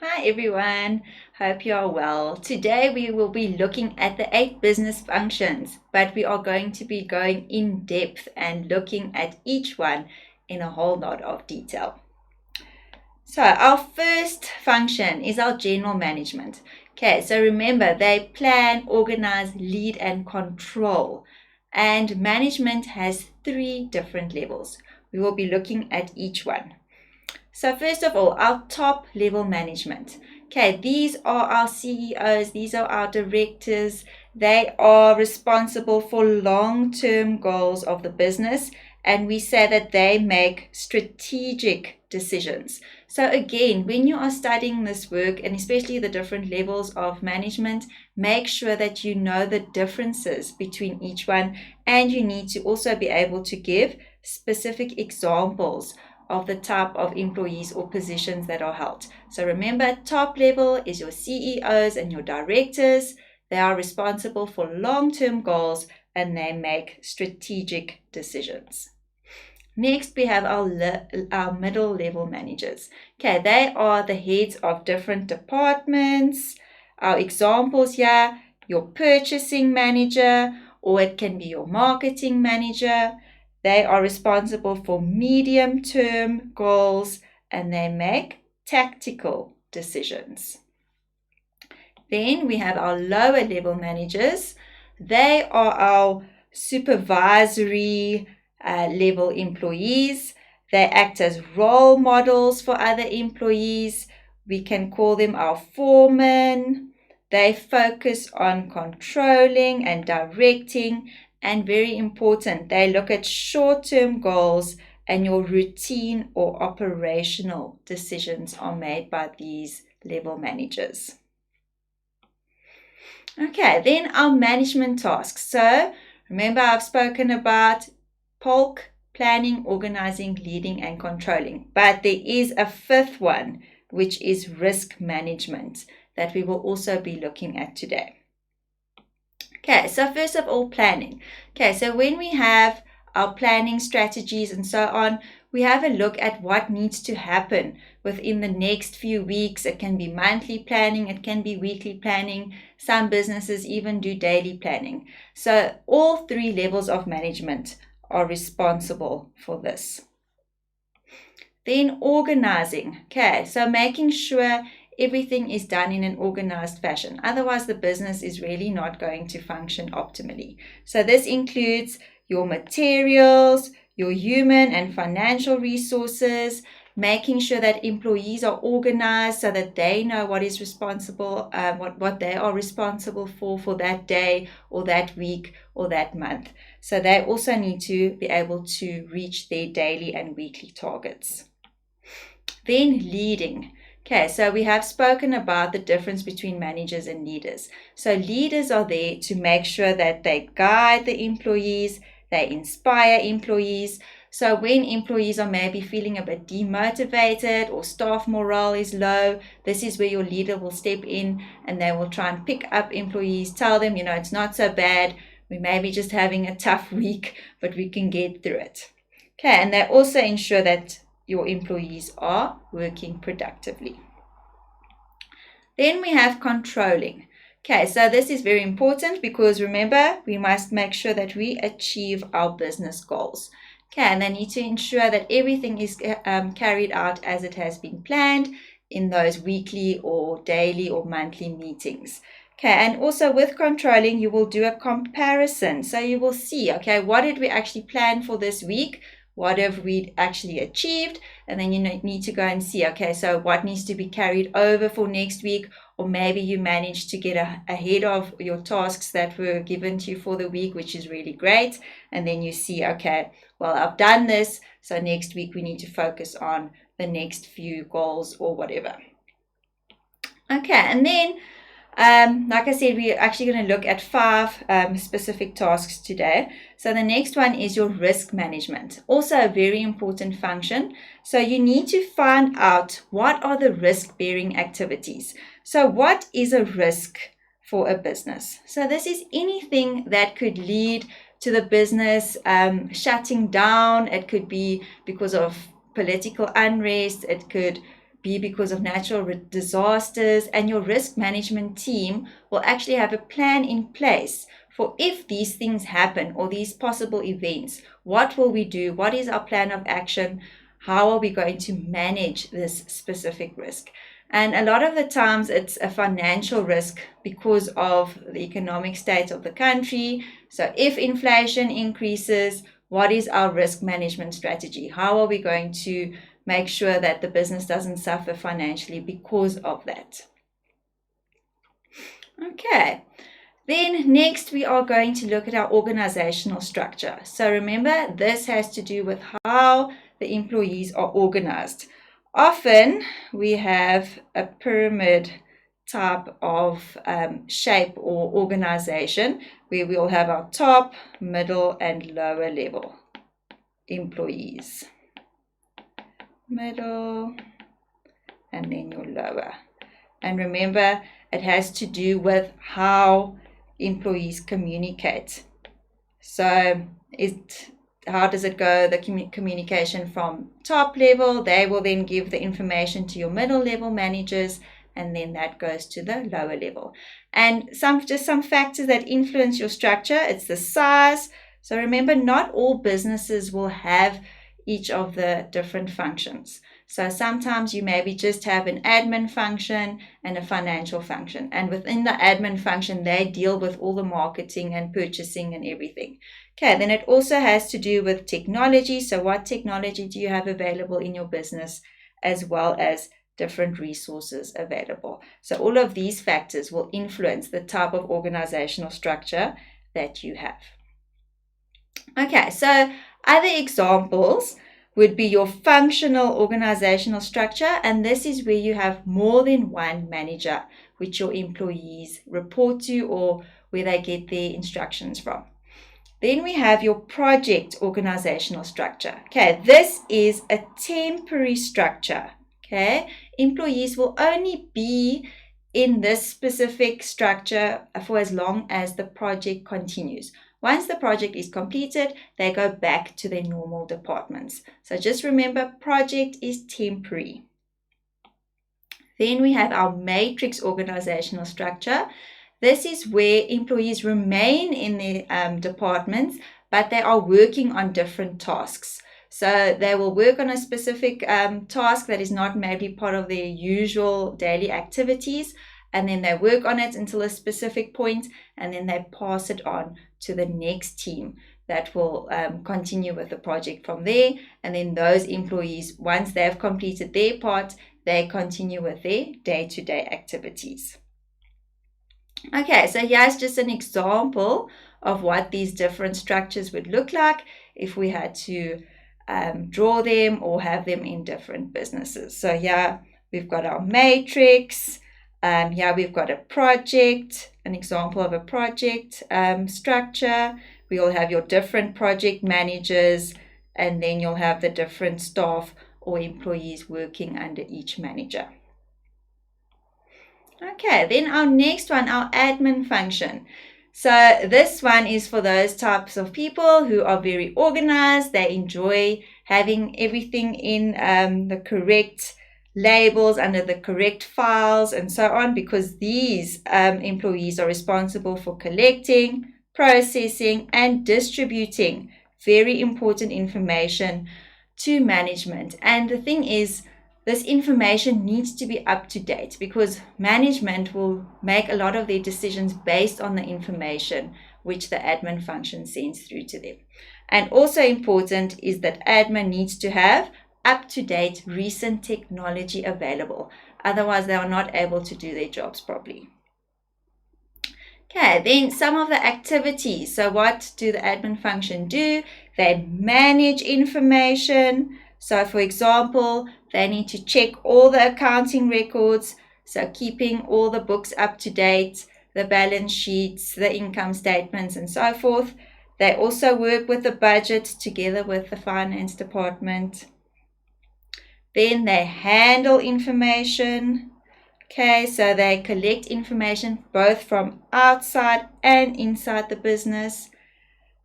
Hi everyone, hope you are well. Today we will be looking at the 8 business functions, but we are going to be going in depth and looking at each one in a whole lot of detail. So our first function is our general management. Okay, so remember they plan, organize, lead and control. And management has 3 different levels. We will be looking at each one. So first of all, our top level management. Okay, these are our CEOs, these are our directors. They are responsible for long-term goals of the business, and we say that they make strategic decisions. So again, when you are studying this work, and especially the different levels of management, make sure that you know the differences between each one, and you need to also be able to give specific examples of the type of employees or positions that are held. So remember, top level is your CEOs and your directors. They are responsible for long-term goals and they make strategic decisions. Next, we have our middle level managers. Okay, they are the heads of different departments. Our examples here, your purchasing manager, or it can be your marketing manager. They are responsible for medium-term goals and they make tactical decisions. Then we have our lower level managers. They are our supervisory level employees. They act as role models for other employees. We can call them our foremen. They focus on controlling and directing, and very important, they look at short-term goals, and your routine or operational decisions are made by these level managers. Okay, then our management tasks. So remember I've spoken about polk, planning, organizing, leading and controlling. But there is a fifth one, which is risk management, that we will also be looking at today. Okay, so first of all, planning. Okay, so when we have our planning strategies and so on, we have a look at what needs to happen within the next few weeks. It can be monthly planning, it can be weekly planning. Some businesses even do daily planning. So all 3 levels of management are responsible for this. Then organizing. Okay, so making sure everything is done in an organized fashion. Otherwise, the business is really not going to function optimally. So this includes your materials, your human and financial resources, making sure that employees are organized so that they know what is responsible, what they are responsible for that day or that week or that month. So they also need to be able to reach their daily and weekly targets. Then leading. Okay, so we have spoken about the difference between managers and leaders. So leaders are there to make sure that they guide the employees, they inspire employees. So when employees are maybe feeling a bit demotivated or staff morale is low, this is where your leader will step in and they will try and pick up employees, tell them, it's not so bad. We may be just having a tough week, but we can get through it. Okay, and they also ensure that your employees are working productively. Then we have controlling. Okay, so this is very important because remember, we must make sure that we achieve our business goals. Okay, and they need to ensure that everything is carried out as it has been planned in those weekly or daily or monthly meetings. Okay, and also with controlling, you will do a comparison. So you will see, okay, what did we actually plan for this week? What have we actually achieved? And then you need to go and see, okay, so what needs to be carried over for next week? Or maybe you managed to get ahead of your tasks that were given to you for the week, which is really great. And then you see, okay, well, I've done this. So next week we need to focus on the next few goals or whatever. Okay, and then like I said, we're actually going to look at 5 specific tasks today. So the next one is your risk management. Also a very important function. So you need to find out what are the risk-bearing activities. So what is a risk for a business? So this is anything that could lead to the business shutting down. It could be because of political unrest. It could be because of natural disasters, and your risk management team will actually have a plan in place for if these things happen or these possible events. What will we do? What is our plan of action? How are we going to manage this specific risk? And a lot of the times it's a financial risk because of the economic state of the country. So if inflation increases, what is our risk management strategy? How are we going to make sure that the business doesn't suffer financially because of that? Okay. Then next we are going to look at our organizational structure. So remember, this has to do with how the employees are organized. Often we have a pyramid type of shape or organization where we'll have our top, middle, and lower level employees. Middle, and then your lower. And remember, it has to do with how employees communicate. So how does it go? The communication from top level, they will then give the information to your middle level managers, and then that goes to the lower level. And just some factors that influence your structure, it's the size. So remember, not all businesses will have each of the different functions. So sometimes you maybe just have an admin function and a financial function. And within the admin function, they deal with all the marketing and purchasing and everything. Okay, then it also has to do with technology. So what technology do you have available in your business, as well as different resources available? So all of these factors will influence the type of organizational structure that you have. Okay, so other examples would be your functional organizational structure, and this is where you have more than one manager which your employees report to or where they get their instructions from. Then we have your project organizational structure. Okay, this is a temporary structure. Okay, employees will only be in this specific structure for as long as the project continues. Once the project is completed, they go back to their normal departments. So just remember, project is temporary. Then we have our matrix organizational structure. This is where employees remain in their departments, but they are working on different tasks. So they will work on a specific task that is not maybe part of their usual daily activities, and then they work on it until a specific point, and then they pass it on to the next team that will continue with the project from there. And then those employees, once they've completed their part, they continue with their day-to-day activities. Okay, so here's just an example of what these different structures would look like if we had to draw them or have them in different businesses. So here we've got our matrix. Here we've got a project, an example of a project structure. We will have your different project managers, and then you'll have the different staff or employees working under each manager. Okay, then our next one, our admin function. So this one is for those types of people who are very organized. They enjoy having everything in the correct labels, under the correct files, and so on, because these employees are responsible for collecting, processing, and distributing very important information to management. And the thing is, this information needs to be up to date because management will make a lot of their decisions based on the information which the admin function sends through to them. And also important is that admin needs to have up-to-date recent technology available. Otherwise, they are not able to do their jobs properly. Okay, then some of the activities. So what do the admin function do? They manage information. So for example, they need to check all the accounting records. So keeping all the books up to date, the balance sheets, the income statements, and so forth. They also work with the budget together with the finance department. Then they handle information. Okay, so they collect information both from outside and inside the business.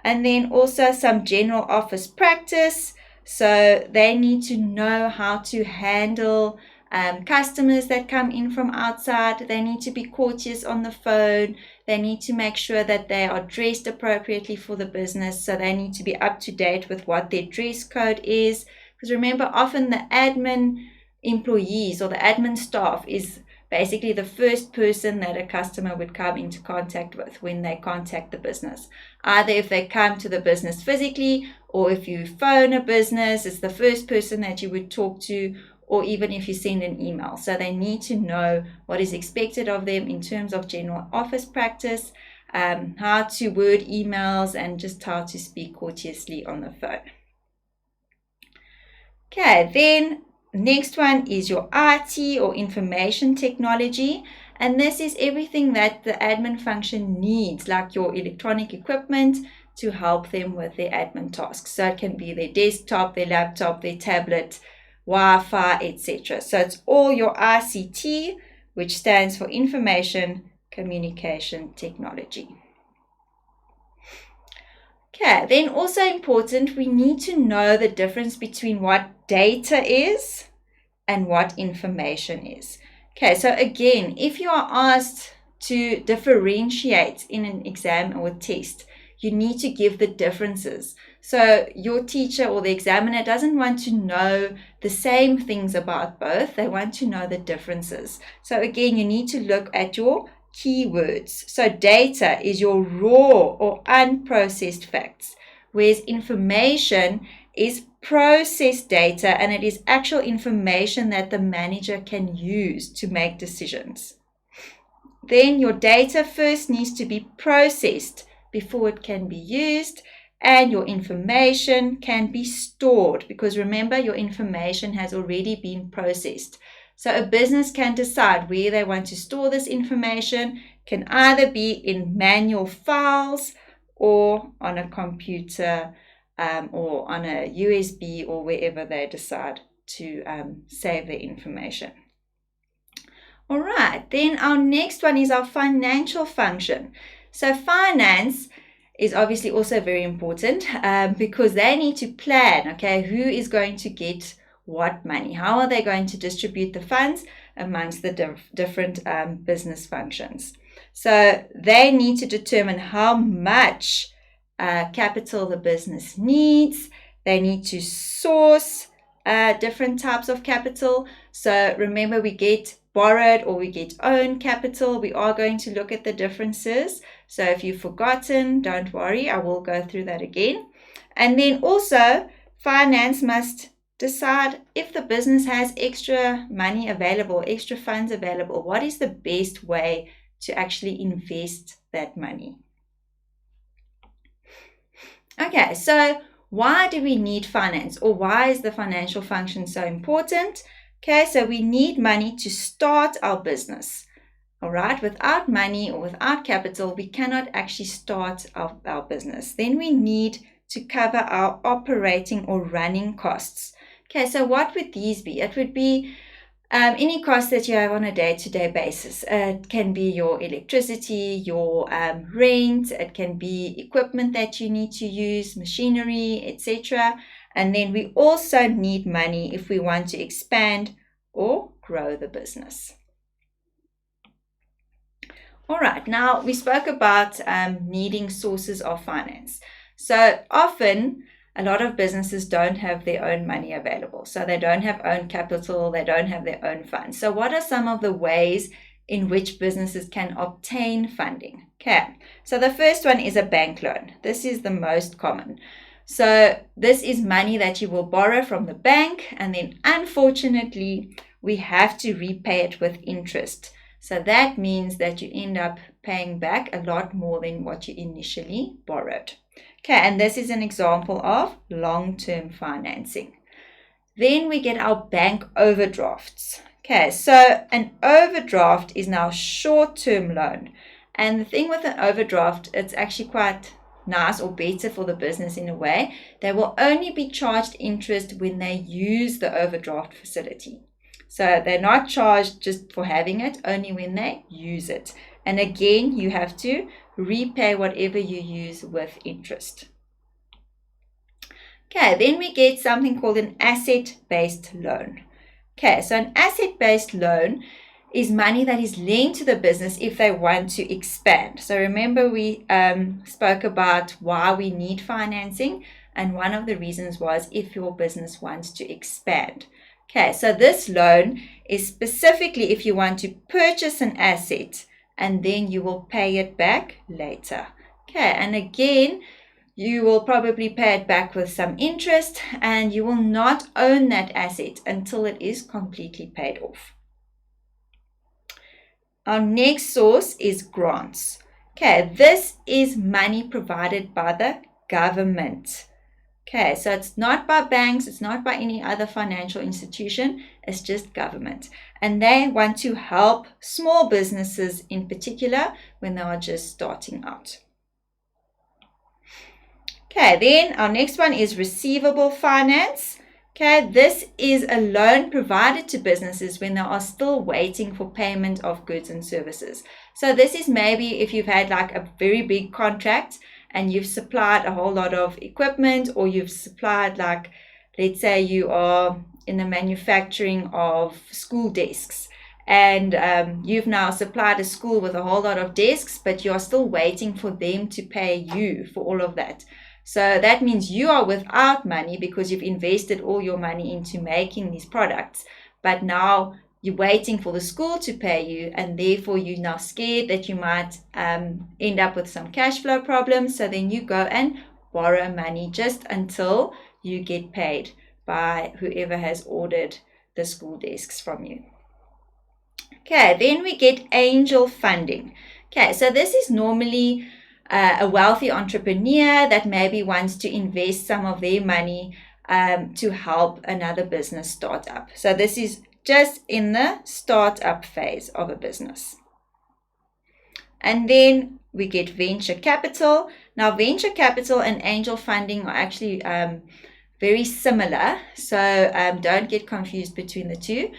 And then also some general office practice. So they need to know how to handle customers that come in from outside. They need to be courteous on the phone. They need to make sure that they are dressed appropriately for the business. So they need to be up to date with what their dress code is. Because remember, often the admin employees or the admin staff is basically the first person that a customer would come into contact with when they contact the business. Either if they come to the business physically, or if you phone a business, it's the first person that you would talk to, or even if you send an email. So they need to know what is expected of them in terms of general office practice, how to word emails, and just how to speak courteously on the phone. Okay, then next one is your IT or information technology. And this is everything that the admin function needs, like your electronic equipment to help them with their admin tasks. So it can be their desktop, their laptop, their tablet, Wi-Fi, etc. So it's all your ICT, which stands for Information Communication Technology. Okay, then also important, we need to know the difference between what data is and what information is. Okay, so again, if you are asked to differentiate in an exam or a test, you need to give the differences. So your teacher or the examiner doesn't want to know the same things about both. They want to know the differences. So again, you need to look at your keywords. So data is your raw or unprocessed facts, whereas information is processed data, and it is actual information that the manager can use to make decisions. Then your data first needs to be processed before it can be used, and your information can be stored, because remember, your information has already been processed. So a business can decide where they want to store this information. It can either be in manual files or on a computer or on a USB or wherever they decide to save their information. All right, then our next one is our financial function. So finance is obviously also very important because they need to plan, okay, who is going to get what money? How are they going to distribute the funds amongst the different business functions? So they need to determine how much capital the business needs. They need to source different types of capital. So remember, we get borrowed or we get own capital. We are going to look at the differences. So if you've forgotten, don't worry, I will go through that again. And then also, finance must decide if the business has extra money available, extra funds available. What is the best way to actually invest that money? Okay, so why do we need finance, or why is the financial function so important? Okay, so we need money to start our business. All right, without money or without capital, we cannot actually start our business. Then we need to cover our operating or running costs. Okay, so what would these be? It would be any cost that you have on a day-to-day basis. It can be your electricity, your rent, it can be equipment that you need to use, machinery, etc. And then we also need money if we want to expand or grow the business. All right, now we spoke about needing sources of finance. So often, a lot of businesses don't have their own money available. So they don't have own capital, they don't have their own funds. So what are some of the ways in which businesses can obtain funding? Okay, so the first one is a bank loan. This is the most common. So this is money that you will borrow from the bank, and then unfortunately, we have to repay it with interest. So that means that you end up paying back a lot more than what you initially borrowed. Okay, and this is an example of long-term financing. Then we get our bank overdrafts. Okay, so an overdraft is now a short-term loan. And the thing with an overdraft, it's actually quite nice or better for the business in a way. They will only be charged interest when they use the overdraft facility. So they're not charged just for having it, only when they use it. And again, you have to repay whatever you use with interest. Okay, then we get something called an asset-based loan. Okay, so an asset-based loan is money that is lent to the business if they want to expand. So remember we spoke about why we need financing, and one of the reasons was if your business wants to expand. Okay, so this loan is specifically if you want to purchase an asset and then you will pay it back later. Okay, and again, you will probably pay it back with some interest, and you will not own that asset until it is completely paid off. Our next source is grants. Okay, this is money provided by the government. Okay, so it's not by banks, it's not by any other financial institution, it's just government. And they want to help small businesses in particular when they are just starting out. Okay, then our next one is receivable finance. Okay, this is a loan provided to businesses when they are still waiting for payment of goods and services. So this is maybe if you've had like a very big contract and you've supplied a whole lot of equipment, or you've supplied, like, let's say you are in the manufacturing of school desks, and you've now supplied a school with a whole lot of desks, but you're still waiting for them to pay you for all of that. So that means you are without money because you've invested all your money into making these products, but now you're waiting for the school to pay you, and therefore you're now scared that you might end up with some cash flow problems. So then you go and borrow money just until you get paid by whoever has ordered the school desks from you. Okay, then we get angel funding. Okay, so this is normally a wealthy entrepreneur that maybe wants to invest some of their money to help another business start up. So this is just in the startup phase of a business. And then we get venture capital. Now, venture capital and angel funding are actually very similar, so don't get confused between the two.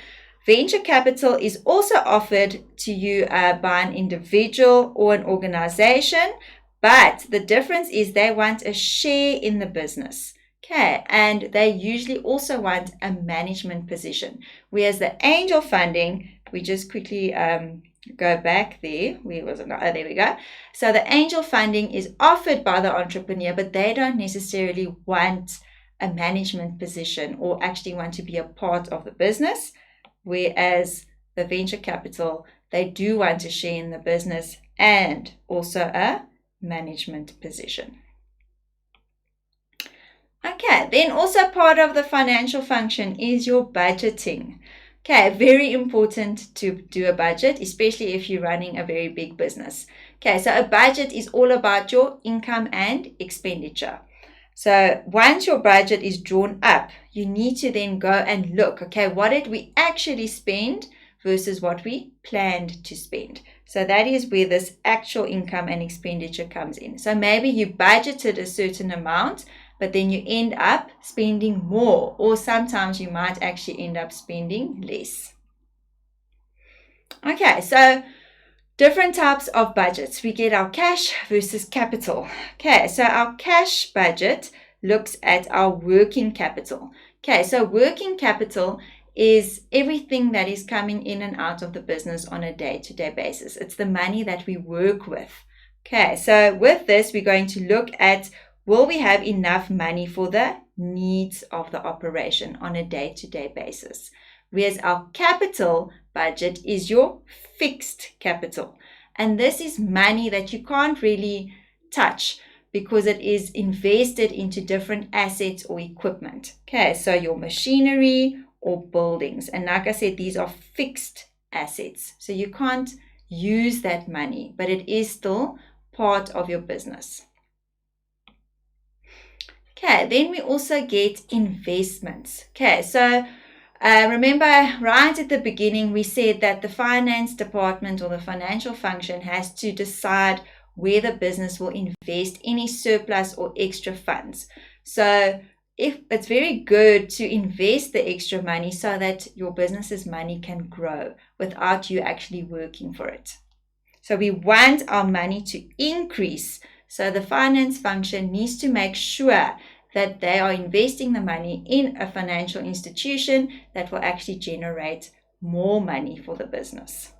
Venture capital is also offered to you by an individual or an organization, but the difference is they want a share in the business. Okay, and they usually also want a management position. Whereas the angel funding, we just quickly go back there. Where was it? Oh, there we go. So the angel funding is offered by the entrepreneur, but they don't necessarily want a management position or actually want to be a part of the business. Whereas the venture capital, they do want to share in the business and also a management position. Okay, then also part of the financial function is your budgeting. Okay, very important to do a budget, especially if you're running a very big business. Okay, so a budget is all about your income and expenditure. So once your budget is drawn up, you need to then go and look, okay, what did we actually spend versus what we planned to spend? So that is where this actual income and expenditure comes in. So maybe you budgeted a certain amount, but then you end up spending more, or sometimes you might actually end up spending less. Okay, so different types of budgets. We get our cash versus capital. Okay, so our cash budget looks at our working capital. Okay, so working capital is everything that is coming in and out of the business on a day-to-day basis. It's the money that we work with. Okay, so with this, we're going to look at, will we have enough money for the needs of the operation on a day-to-day basis? Whereas our capital budget is your fixed capital. And this is money that you can't really touch because it is invested into different assets or equipment. Okay, so your machinery or buildings. And like I said, these are fixed assets. So you can't use that money, but it is still part of your business. Okay, then we also get investments. Okay, so remember right at the beginning, we said that the finance department or the financial function has to decide where the business will invest any surplus or extra funds. So if it's very good to invest the extra money so that your business's money can grow without you actually working for it. So we want our money to increase. So the finance function needs to make sure that they are investing the money in a financial institution that will actually generate more money for the business.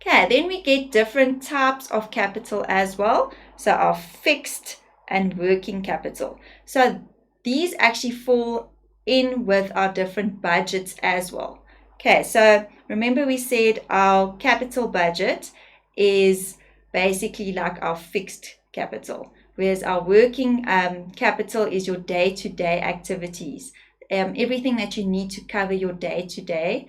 Okay, then we get different types of capital as well. So our fixed and working capital. So these actually fall in with our different budgets as well. Okay, so remember we said our capital budget is basically like our fixed capital, whereas our working capital is your day-to-day activities, everything that you need to cover your day-to-day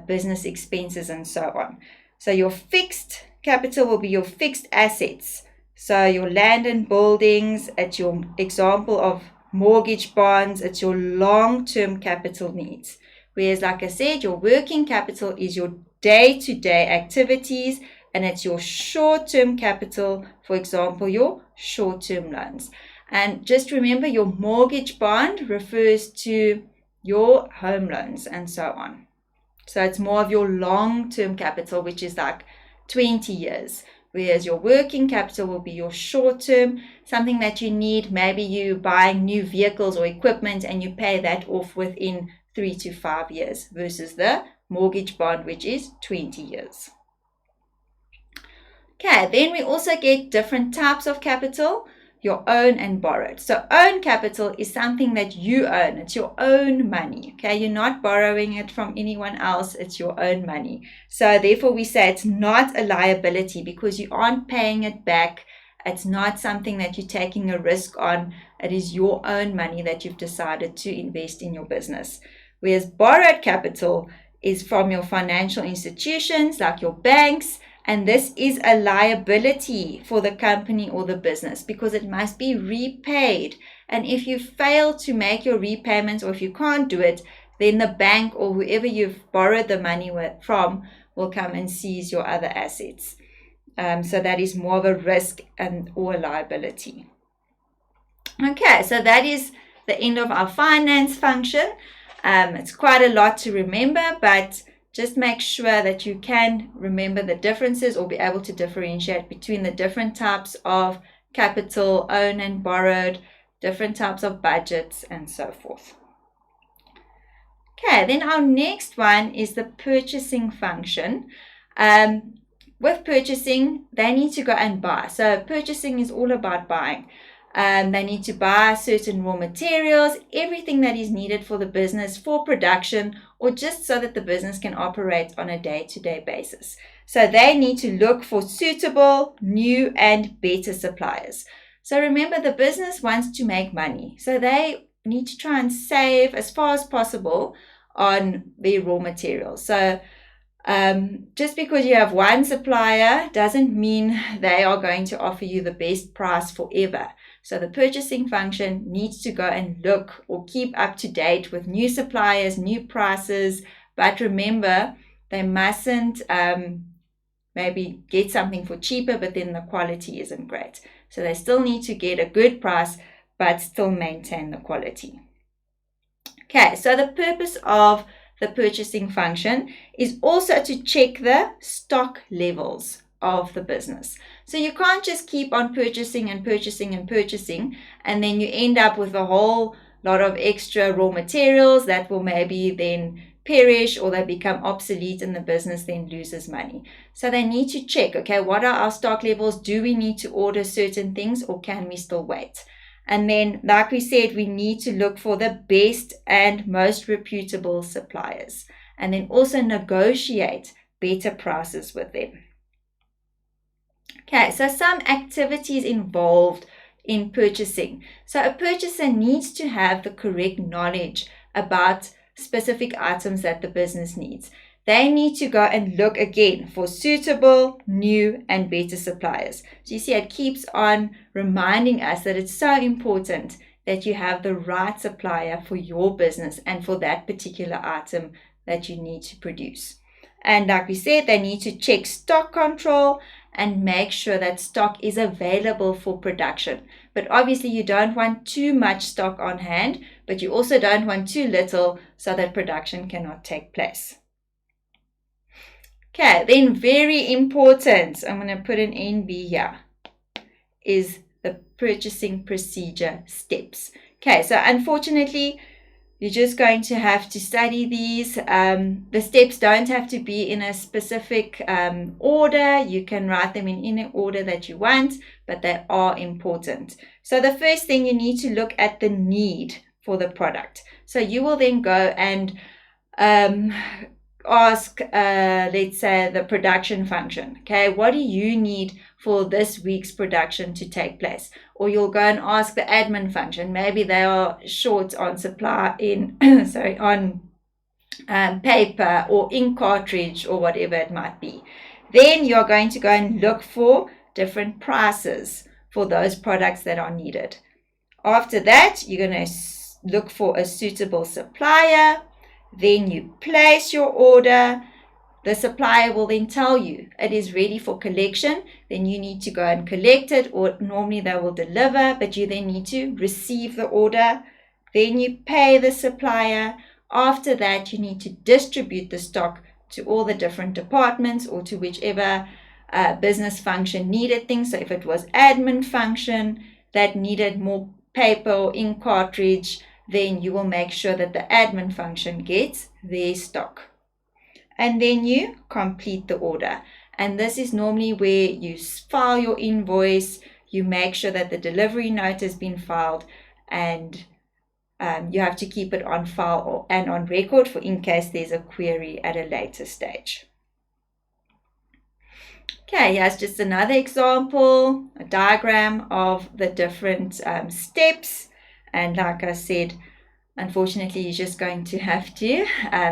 business expenses and so on. So your fixed capital will be your fixed assets. So your land and buildings, at your example of mortgage bonds, it's your long-term capital needs. Whereas, like I said, your working capital is your day-to-day activities, and it's your short-term capital, for example, your short-term loans. And just remember, your mortgage bond refers to your home loans and so on. So it's more of your long-term capital, which is like 20 years. Whereas your working capital will be your short-term, something that you need. Maybe you buying new vehicles or equipment and you pay that off within 3 to 5 years versus the mortgage bond, which is 20 years. Okay, then we also get different types of capital, your own and borrowed. So own capital is something that you own. It's your own money. Okay, you're not borrowing it from anyone else. It's your own money. So therefore we say it's not a liability because you aren't paying it back. It's not something that you're taking a risk on. It is your own money that you've decided to invest in your business. Whereas borrowed capital is from your financial institutions like your banks. And this is a liability for the company or the business because it must be repaid. And if you fail to make your repayments or if you can't do it, then the bank or whoever you've borrowed the money from will come and seize your other assets. So that is more of a risk or a liability. Okay, so that is the end of our finance function. It's quite a lot to remember, but just make sure that you can remember the differences or be able to differentiate between the different types of capital, owned and borrowed, different types of budgets, and so forth. Okay, then our next one is the purchasing function. With purchasing, they need to go and buy. So purchasing is all about buying. They need to buy certain raw materials, everything that is needed for the business, for production, or just so that the business can operate on a day-to-day basis. So they need to look for suitable, new, and better suppliers. So remember, the business wants to make money. So they need to try and save as far as possible on their raw materials. So just because you have one supplier doesn't mean they are going to offer you the best price forever. So the purchasing function needs to go and look or keep up to date with new suppliers, new prices. But remember, they mustn't maybe get something for cheaper, but then the quality isn't great. So they still need to get a good price, but still maintain the quality. Okay, so the purpose of the purchasing function is also to check the stock levels of the business. So you can't just keep on purchasing and purchasing and purchasing, and then you end up with a whole lot of extra raw materials that will maybe then perish or they become obsolete and the business then loses money. So they need to check, okay, what are our stock levels? Do we need to order certain things or can we still wait? And then, like we said, we need to look for the best and most reputable suppliers and then also negotiate better prices with them. Okay, so some activities involved in purchasing. So a purchaser needs to have the correct knowledge about specific items that the business needs. They need to go and look again for suitable, new, and better suppliers. So you see, it keeps on reminding us that it's so important that you have the right supplier for your business and for that particular item that you need to produce. And like we said, they need to check stock control and make sure that stock is available for production. But obviously you don't want too much stock on hand, but you also don't want too little so that production cannot take place. Okay, then very important, I'm going to put an NB here, is the purchasing procedure steps. Okay, so unfortunately, you're just going to have to study these. The steps don't have to be in a specific order. You can write them in any order that you want, but they are important. So the first thing, you need to look at the need for the product. So you will then go and ask, let's say, the production function. Okay, what do you need for this week's production to take place? Or you'll go and ask the admin function. Maybe they are short on supply in on paper or ink cartridge or whatever it might be. Then you're going to go and look for different prices for those products that are needed. After that, you're going to look for a suitable supplier. Then you place your order. The supplier will then tell you it is ready for collection. Then you need to go and collect it, or normally they will deliver, but you then need to receive the order. Then you pay the supplier. After that, you need to distribute the stock to all the different departments or to whichever business function needed things. So if it was admin function that needed more paper or ink cartridge, then you will make sure that the admin function gets their stock. And then you complete the order. And this is normally where you file your invoice, you make sure that the delivery note has been filed, and you have to keep it on file and on record for in case there's a query at a later stage. Okay, here's just another example, a diagram of the different steps. And like I said, unfortunately, you're just going to have to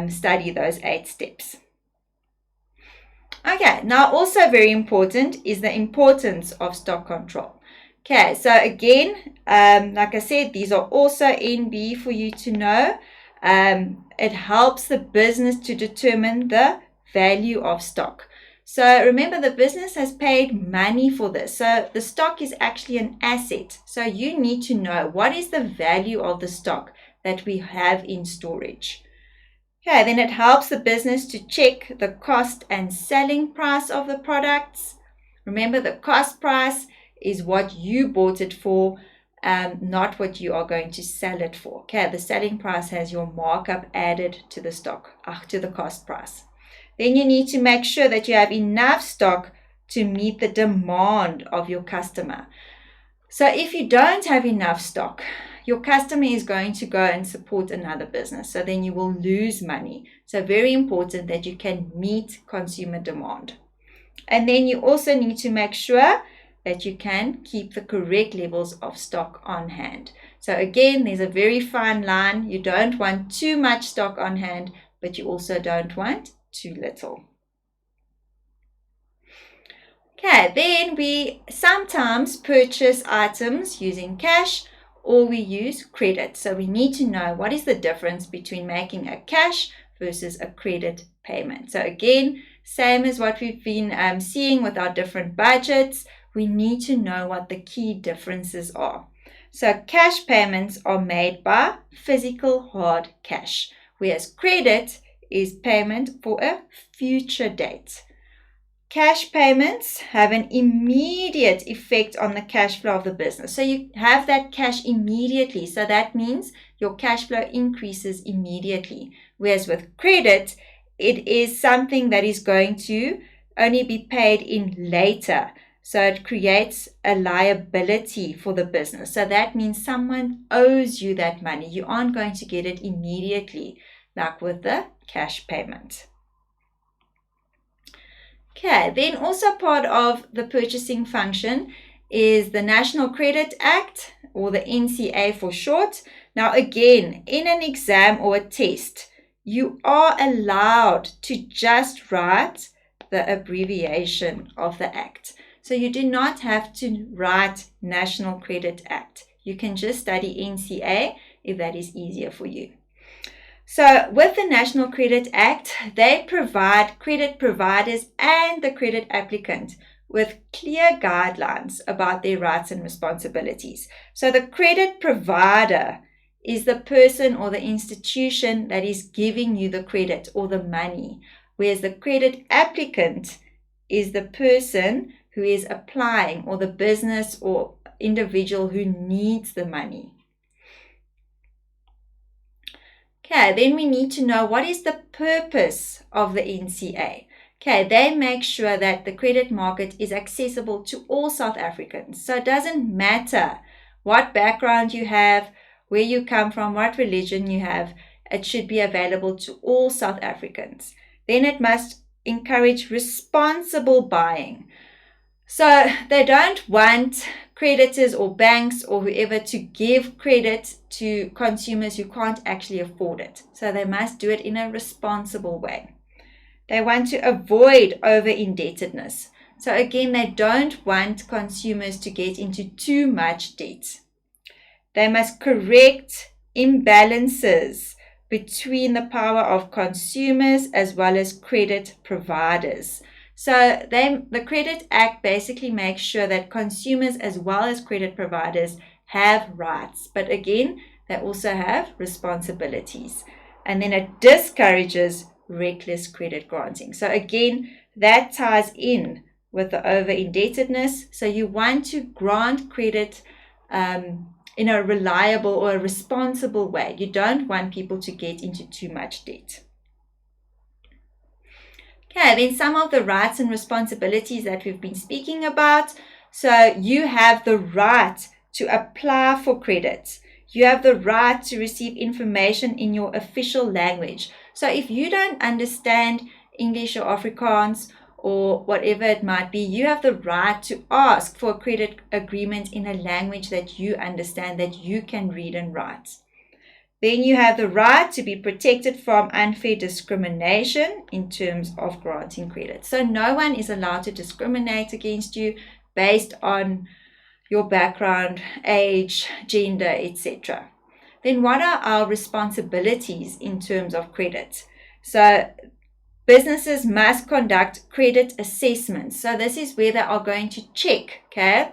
study those 8 steps. Okay, now also very important is the importance of stock control. Okay, so again, like I said, these are also NB for you to know. It helps the business to determine the value of stock. So remember, the business has paid money for this. So the stock is actually an asset. So you need to know what is the value of the stock that we have in storage. Okay, then it helps the business to check the cost and selling price of the products. Remember, the cost price is what you bought it for, not what you are going to sell it for. Okay, the selling price has your markup added to the stock, to the cost price. Then you need to make sure that you have enough stock to meet the demand of your customer. So if you don't have enough stock, your customer is going to go and support another business. So then you will lose money. So very important that you can meet consumer demand. And then you also need to make sure that you can keep the correct levels of stock on hand. So again, there's a very fine line. You don't want too much stock on hand, but you also don't want too little. Okay, then we sometimes purchase items using cash or we use credit. So we need to know what is the difference between making a cash versus a credit payment. So again, same as what we've been seeing with our different budgets, we need to know what the key differences are. So cash payments are made by physical hard cash, whereas credit is payment for a future date. Cash payments have an immediate effect on the cash flow of the business. So you have that cash immediately. So that means your cash flow increases immediately. Whereas with credit, it is something that is going to only be paid in later. So it creates a liability for the business. So that means someone owes you that money. You aren't going to get it immediately, like with the cash payment. Okay, then also part of the purchasing function is the National Credit Act, or the NCA for short. Now again, in an exam or a test, you are allowed to just write the abbreviation of the act. So you do not have to write National Credit Act. You can just study NCA if that is easier for you. So with the National Credit Act, they provide credit providers and the credit applicant with clear guidelines about their rights and responsibilities. So the credit provider is the person or the institution that is giving you the credit or the money, whereas the credit applicant is the person who is applying, or the business or individual who needs the money. Okay, then we need to know what is the purpose of the NCA. Okay, they make sure that the credit market is accessible to all South Africans. So it doesn't matter what background you have, where you come from, what religion you have, it should be available to all South Africans. Then it must encourage responsible buying. So they don't want creditors or banks or whoever to give credit to consumers who can't actually afford it. So they must do it in a responsible way. They want to avoid over-indebtedness. So again, they don't want consumers to get into too much debt. They must correct imbalances between the power of consumers as well as credit providers. So the Credit Act basically makes sure that consumers as well as credit providers have rights. But again, they also have responsibilities. And then it discourages reckless credit granting. So again, that ties in with the over-indebtedness. So you want to grant credit in a reliable or a responsible way. You don't want people to get into too much debt. Okay, then some of the rights and responsibilities that we've been speaking about. So you have the right to apply for credit. You have the right to receive information in your official language. So if you don't understand English or Afrikaans or whatever it might be, you have the right to ask for a credit agreement in a language that you understand, that you can read and write. Then you have the right to be protected from unfair discrimination in terms of granting credit. So no one is allowed to discriminate against you based on your background, age, gender, etc. Then what are our responsibilities in terms of credit? So businesses must conduct credit assessments. So this is where they are going to check, okay,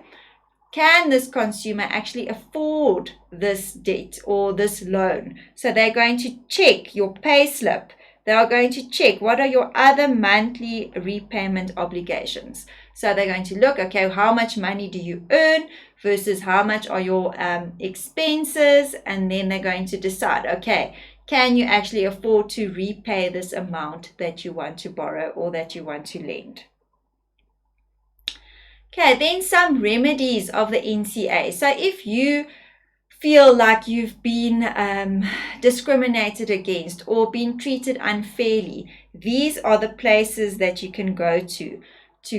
can this consumer actually afford this debt or this loan? So they're going to check your pay slip. They are going to check what are your other monthly repayment obligations. So they're going to look, okay, how much money do you earn versus how much are your expenses? And then they're going to decide, okay, can you actually afford to repay this amount that you want to borrow or that you want to lend? Okay, then some remedies of the NCA. So if you feel like you've been discriminated against or been treated unfairly, these are the places that you can go to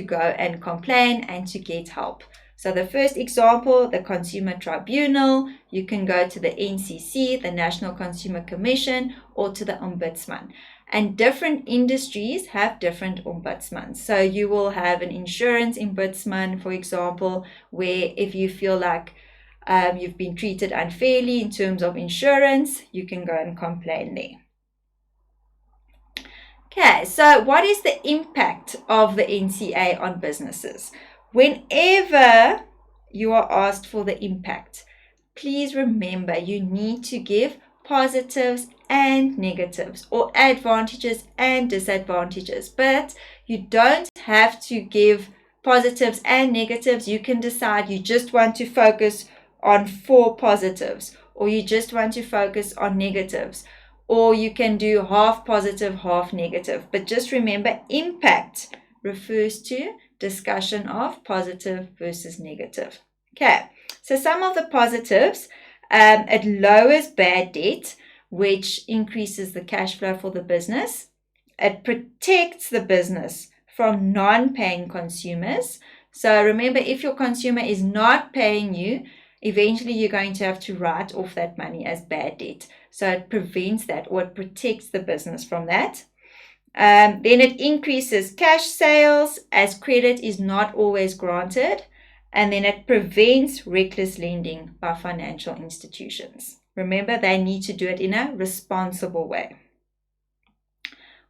go and complain and to get help. So the first example, the Consumer Tribunal, you can go to the NCC, the National Consumer Commission, or to the Ombudsman. And different industries have different ombudsmans. So you will have an insurance ombudsman, for example, where if you feel like you've been treated unfairly in terms of insurance, you can go and complain there. Okay, so what is the impact of the NCA on businesses? Whenever you are asked for the impact, please remember you need to give positives and negatives, or advantages and disadvantages, but you don't have to give positives and negatives. You can decide you just want to focus on 4 positives, or you just want to focus on negatives, or you can do half positive, half negative. But just remember, impact refers to discussion of positive versus negative. Okay, so some of the positives, it lowers bad debt, which increases the cash flow for the business. It protects the business from non-paying consumers. So remember, if your consumer is not paying you, eventually you're going to have to write off that money as bad debt. So it prevents that, or it protects the business from that. Then it increases cash sales as credit is not always granted. And then it prevents reckless lending by financial institutions. Remember, they need to do it in a responsible way.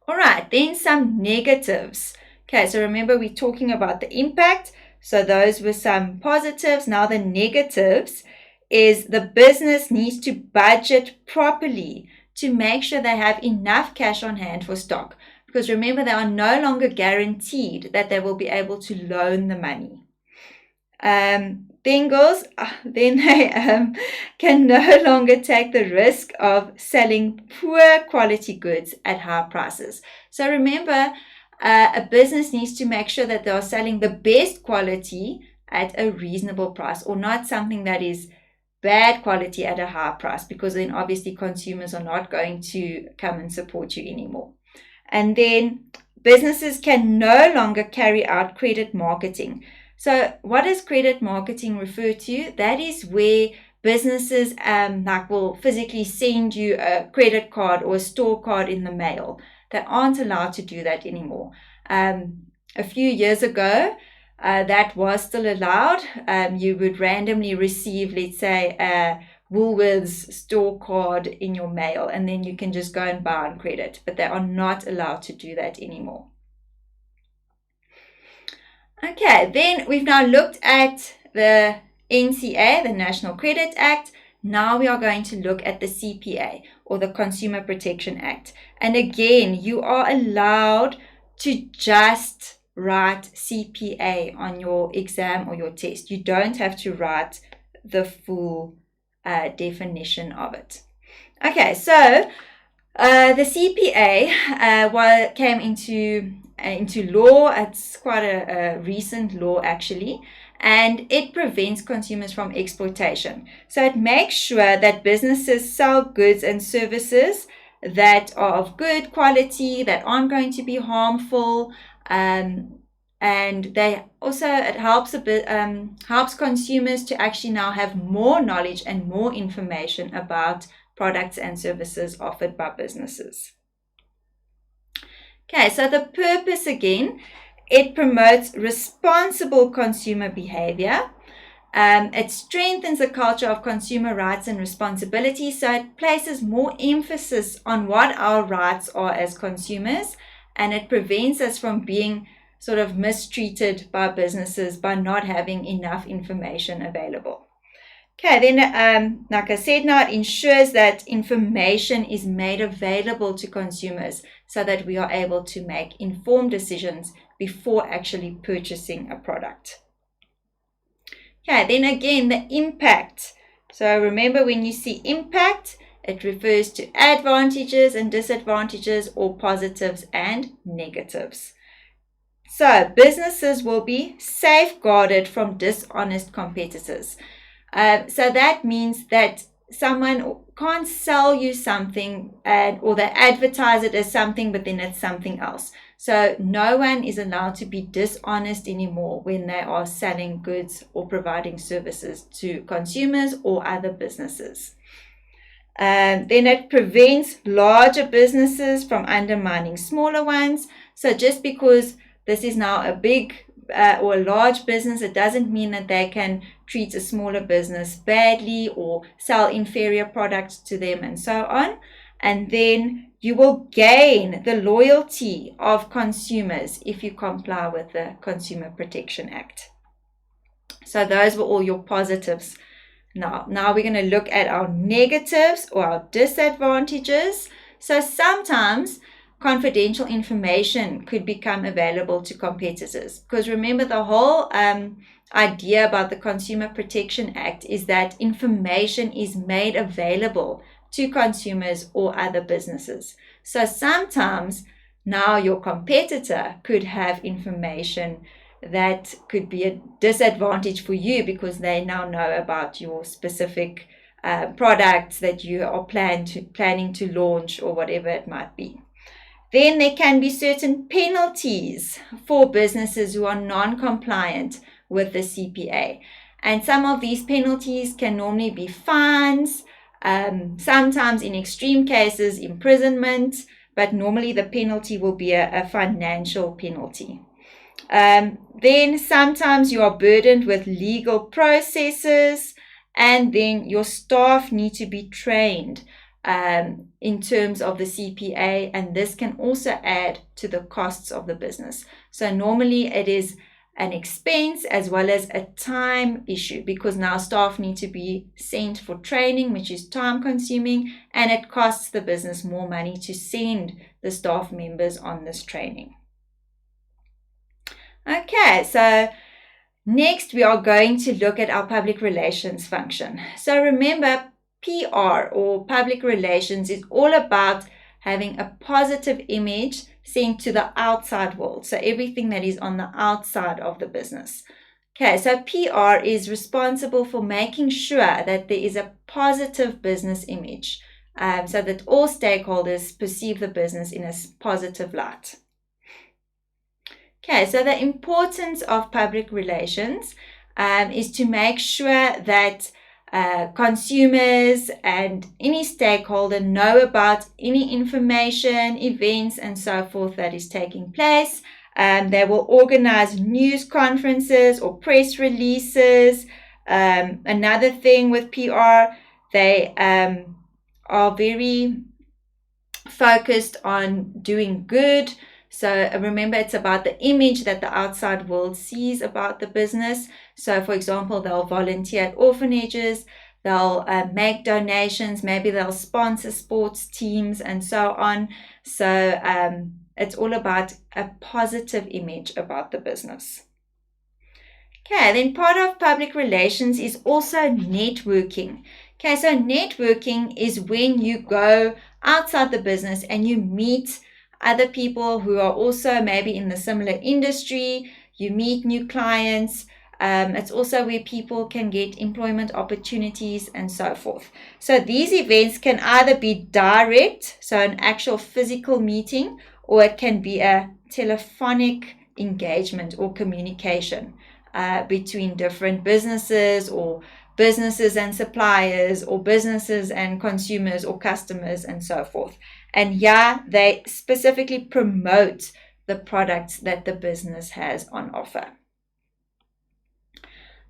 All right, then some negatives. Okay, so remember we're talking about the impact. So those were some positives. Now the negatives is the business needs to budget properly to make sure they have enough cash on hand for stock. Because remember, they are no longer guaranteed that they will be able to loan the money. then girls, then they can no longer take the risk of selling poor quality goods at high prices. So remember, a business needs to make sure that they are selling the best quality at a reasonable price, or not something that is bad quality at a high price, because then obviously consumers are not going to come and support you anymore. And then businesses can no longer carry out credit marketing. So what does credit marketing refer to? That is where businesses will physically send you a credit card or a store card in the mail. They aren't allowed to do that anymore. A few years ago, that was still allowed. You would randomly receive, let's say, a Woolworths store card in your mail, and then you can just go and buy on credit. But they are not allowed to do that anymore. Okay, then we've now looked at the NCA, the National Credit Act. Now we are going to look at the CPA, or the Consumer Protection Act. And again, you are allowed to just write CPA on your exam or your test. You don't have to write the full definition of it. Okay, so the CPA came into law. It's quite a recent law actually, and it prevents consumers from exploitation. So it makes sure that businesses sell goods and services that are of good quality, that aren't going to be harmful, and it helps consumers to actually now have more knowledge and more information about products and services offered by businesses. Okay, so the purpose again, it promotes responsible consumer behavior. It strengthens a culture of consumer rights and responsibility, so it places more emphasis on what our rights are as consumers, and it prevents us from being sort of mistreated by businesses by not having enough information available. Okay, then like I said, now it ensures that information is made available to consumers so that we are able to make informed decisions before actually purchasing a product. Okay, then again, the impact. So remember, when you see impact, it refers to advantages and disadvantages, or positives and negatives. So businesses will be safeguarded from dishonest competitors. So that means that someone can't sell you something or they advertise it as something, but then it's something else. So no one is allowed to be dishonest anymore when they are selling goods or providing services to consumers or other businesses. Then it prevents larger businesses from undermining smaller ones. So just because this is now a big or a large business, it doesn't mean that they can treat a smaller business badly or sell inferior products to them and so on. And then you will gain the loyalty of consumers if you comply with the Consumer Protection Act. So those were all your positives. Now we're going to look at our negatives or our disadvantages. So sometimes confidential information could become available to competitors, because remember, the whole idea about the Consumer Protection Act is that information is made available to consumers or other businesses. So sometimes now your competitor could have information that could be a disadvantage for you, because they now know about your specific products that you are planning to launch or whatever it might be. Then there can be certain penalties for businesses who are non-compliant with the CPA. And some of these penalties can normally be fines, sometimes in extreme cases, imprisonment, but normally the penalty will be a financial penalty. Then sometimes you are burdened with legal processes, and then your staff need to be trained in terms of the CPA, and this can also add to the costs of the business. So normally it is an expense as well as a time issue, because now staff need to be sent for training, which is time consuming, and it costs the business more money to send the staff members on this training. Okay, so Next, we are going to look at our public relations function. So remember, PR or public relations is all about having a positive image sent to the outside world. So everything that is on the outside of the business. Okay, so PR is responsible for making sure that there is a positive business image, so that all stakeholders perceive the business in a positive light. Okay, so the importance of public relations is to make sure that consumers and any stakeholder know about any information, events, and so forth that is taking place. They will organize news conferences or press releases. Another thing with PR, they are very focused on doing good. So remember, it's about the image that the outside world sees about the business. So for example, they'll volunteer at orphanages, they'll make donations, maybe they'll sponsor sports teams and so on. So it's all about a positive image about the business. Okay, then part of public relations is also networking. Okay, so networking is when you go outside the business and you meet other people who are also maybe in the similar industry, you meet new clients. It's also where people can get employment opportunities and so forth. So these events can either be direct, so an actual physical meeting, or it can be a telephonic engagement or communication between different businesses, or businesses and suppliers, or businesses and consumers or customers and so forth. And yeah, they specifically promote the products that the business has on offer.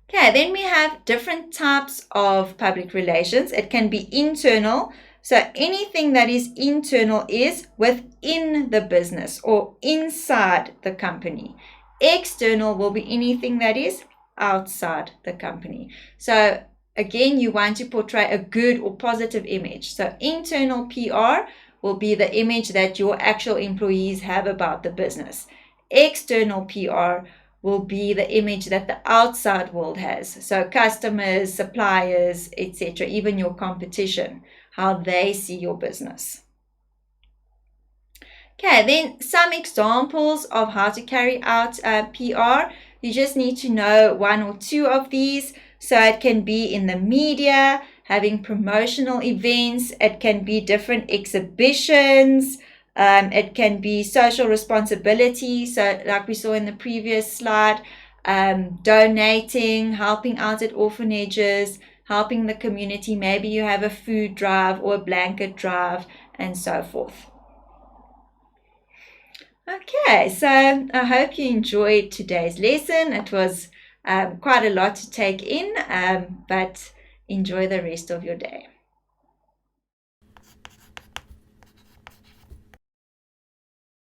Okay, then we have different types of public relations. It can be internal. So anything that is internal is within the business or inside the company. External will be anything that is outside the company. So again, you want to portray a good or positive image. So internal PR will be the image that your actual employees have about the business. External PR will be the image that the outside world has. So customers, suppliers, etc., even your competition, how they see your business. Okay, then some examples of how to carry out PR. You just need to know one or two of these. So it can be in the media, having promotional events. It can be different exhibitions. It can be social responsibility. So like we saw in the previous slide, donating, helping out at orphanages, helping the community. Maybe you have a food drive or a blanket drive and so forth. Okay, so I hope you enjoyed today's lesson. It was quite a lot to take in, but enjoy the rest of your day.